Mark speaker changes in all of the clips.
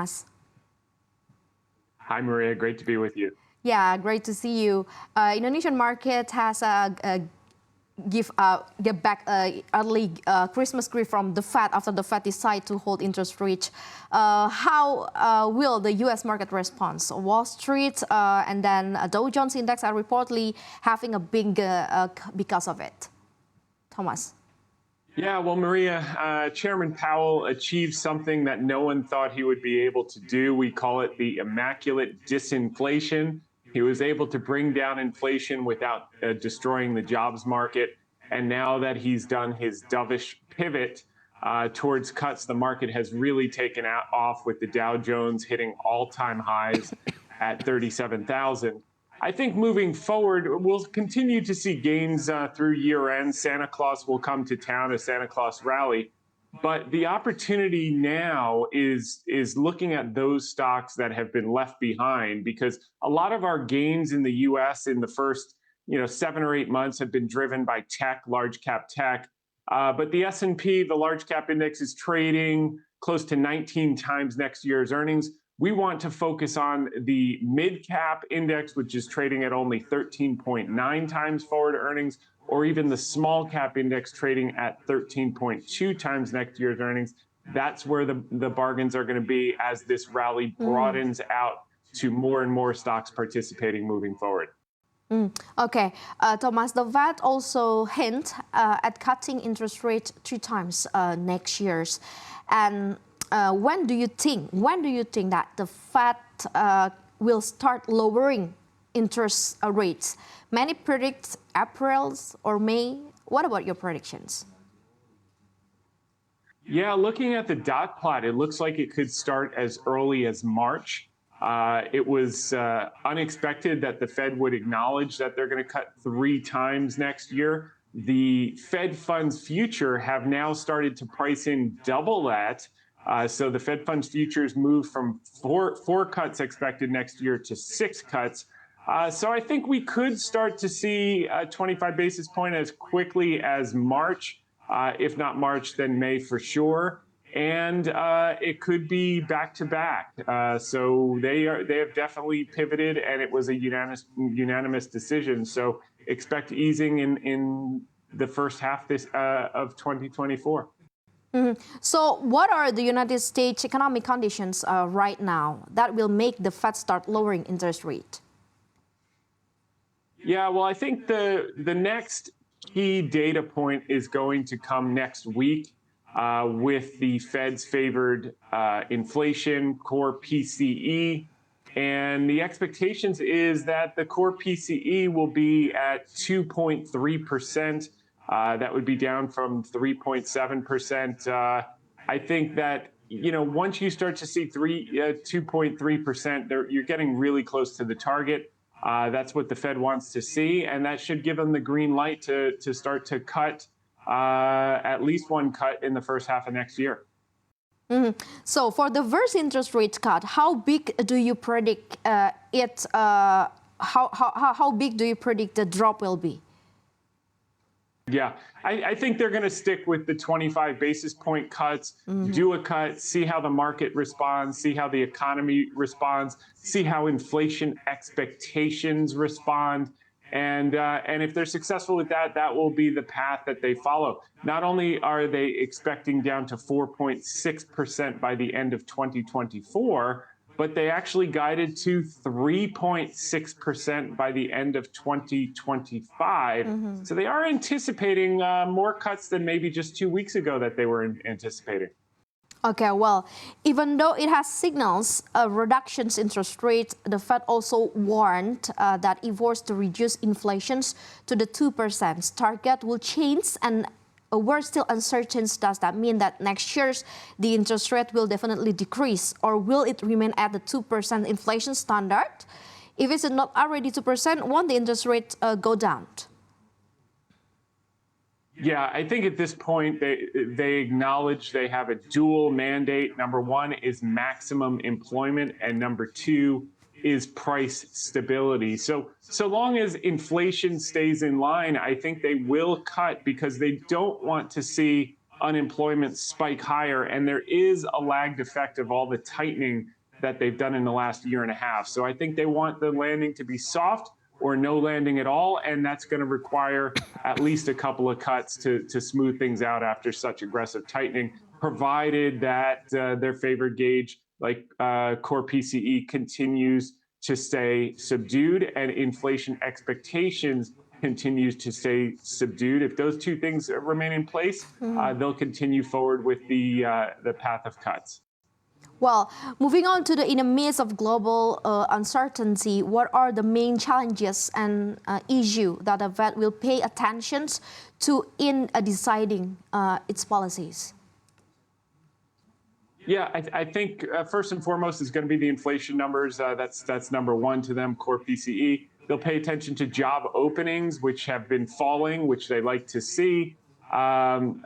Speaker 1: Thomas.
Speaker 2: Hi, Maria. Great to be with you.
Speaker 1: Yeah, great to see you. Indonesian market has give back early Christmas gift from the Fed after the Fed decide to hold interest rates. How will the U.S. market respond? Wall Street and then Dow Jones Index are reportedly having a big because of it. Thomas.
Speaker 2: Yeah, well, Maria, Chairman Powell achieved something that no one thought he would be able to do. We call it the immaculate disinflation. He was able to bring down inflation without destroying the jobs market. And now that he's done his dovish pivot towards cuts, the market has really taken off with the Dow Jones hitting all-time highs at 37,000. I think moving forward, we'll continue to see gains through year end. Santa Claus will come to town, a Santa Claus rally. But the opportunity now is looking at those stocks that have been left behind, because a lot of our gains in the U.S. in the first 7 or 8 months have been driven by tech, large cap tech. But the S&P, the large cap index, is trading close to 19 times next year's earnings. We want to focus on the mid cap index, which is trading at only 13.9 times forward earnings, or even the small cap index trading at 13.2 times next year's earnings. That's where the bargains are going to be as this rally broadens out to more and more stocks participating moving forward.
Speaker 1: Okay, Thomas, the Fed also hint at cutting interest rates 3 times next year. And when do you think that the Fed will start lowering interest rates? Many predict April or May. What about your predictions?
Speaker 2: Yeah, looking at the dot plot, it looks like it could start as early as March. It was unexpected that the Fed would acknowledge that they're going to cut 3 times next year. The Fed funds future have now started to price in double that. So the Fed funds futures moved from four cuts expected next year to 6 cuts. So I think we could start to see a 25 basis point as quickly as March. If not March, then May for sure. And it could be back to back. So they have definitely pivoted, and it was a unanimous decision. So expect easing in the first half of 2024.
Speaker 1: So what are the United States economic conditions right now that will make the Fed start lowering interest rate?
Speaker 2: Yeah, well, I think the next key data point is going to come next week with the Fed's favored inflation, core PCE. And the expectations is that the core PCE will be at 2.3%. That would be down from 3.7%. I think that, once you start to see 2.3%, you're getting really close to the target. That's what the Fed wants to see, and that should give them the green light to start to cut at least 1 cut in the first half of next year.
Speaker 1: So for the first interest rate cut, how big do you predict it? How big do you predict the drop will be?
Speaker 2: Yeah, I think they're going to stick with the 25 basis point cuts, do a cut, see how the market responds, see how the economy responds, see how inflation expectations respond. And if they're successful with that, that will be the path that they follow. Not only are they expecting down to 4.6% by the end of 2024, but they actually guided to 3.6% by the end of 2025. So they are anticipating more cuts than maybe just 2 weeks ago that they were anticipating.
Speaker 1: Okay, well, even though it has signals reductions in interest rates, the Fed also warned that efforts to reduce inflation to the 2% target will change, and we're still uncertain. Does that mean that next year the interest rate will definitely decrease, or will it remain at the 2% inflation standard? If it's not already 2%, won't the interest rate go down?
Speaker 2: Yeah, I think at this point they acknowledge they have a dual mandate. Number 1 is maximum employment, and number 2 is price stability. So long as inflation stays in line, I think they will cut, because they don't want to see unemployment spike higher. And there is a lagged effect of all the tightening that they've done in the last year and a half. So I think they want the landing to be soft or no landing at all. And that's going to require at least a couple of cuts to smooth things out after such aggressive tightening, provided that their favored gauge, like core PCE, continues to stay subdued and inflation expectations continues to stay subdued. If those two things remain in place, they'll continue forward with the path of cuts.
Speaker 1: Well, moving on to in the midst of global uncertainty, what are the main challenges and issues that the Fed will pay attention to in deciding its policies?
Speaker 2: Yeah, I think first and foremost is going to be the inflation numbers. That's number one to them, core PCE. They'll pay attention to job openings, which have been falling, which they like to see. And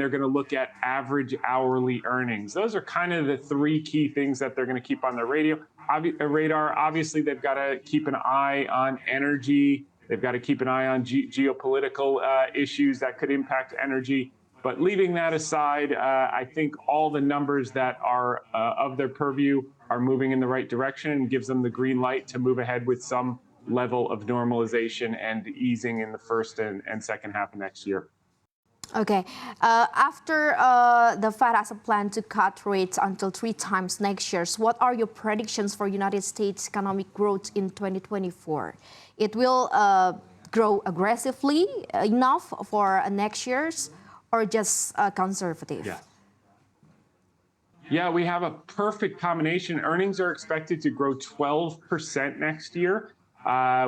Speaker 2: they're going to look at average hourly earnings. Those are kind of the three key things that they're going to keep on their radar. Obviously, they've got to keep an eye on energy. They've got to keep an eye on geopolitical issues that could impact energy. But leaving that aside, I think all the numbers that are of their purview are moving in the right direction and gives them the green light to move ahead with some level of normalization and easing in the first and second half of next year.
Speaker 1: Okay. After the Fed has a plan to cut rates until 3 times next year, so what are your predictions for United States economic growth in 2024? It will grow aggressively enough for next year's, or just conservative?
Speaker 2: Yeah, we have a perfect combination. Earnings are expected to grow 12% next year,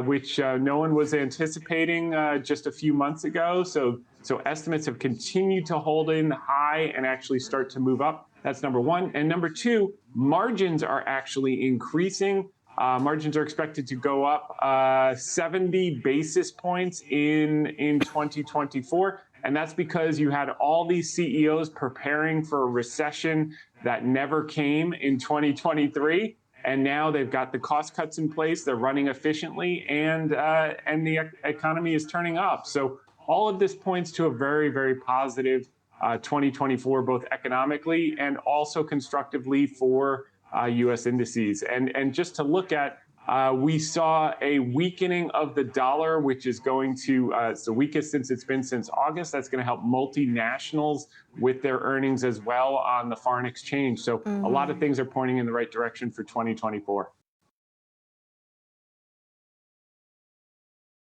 Speaker 2: which no one was anticipating just a few months ago. So estimates have continued to hold in high and actually start to move up. That's number one. And number two, margins are actually increasing. Margins are expected to go up 70 basis points in 2024. And that's because you had all these CEOs preparing for a recession that never came in 2023. And now they've got the cost cuts in place. They're running efficiently, and the economy is turning up. So all of this points to a very, very positive 2024, both economically and also constructively for U.S. indices. And just to look at, we saw a weakening of the dollar, which is going to, it's the weakest since August. That's going to help multinationals with their earnings as well on the foreign exchange. So a lot of things are pointing in the right direction for 2024.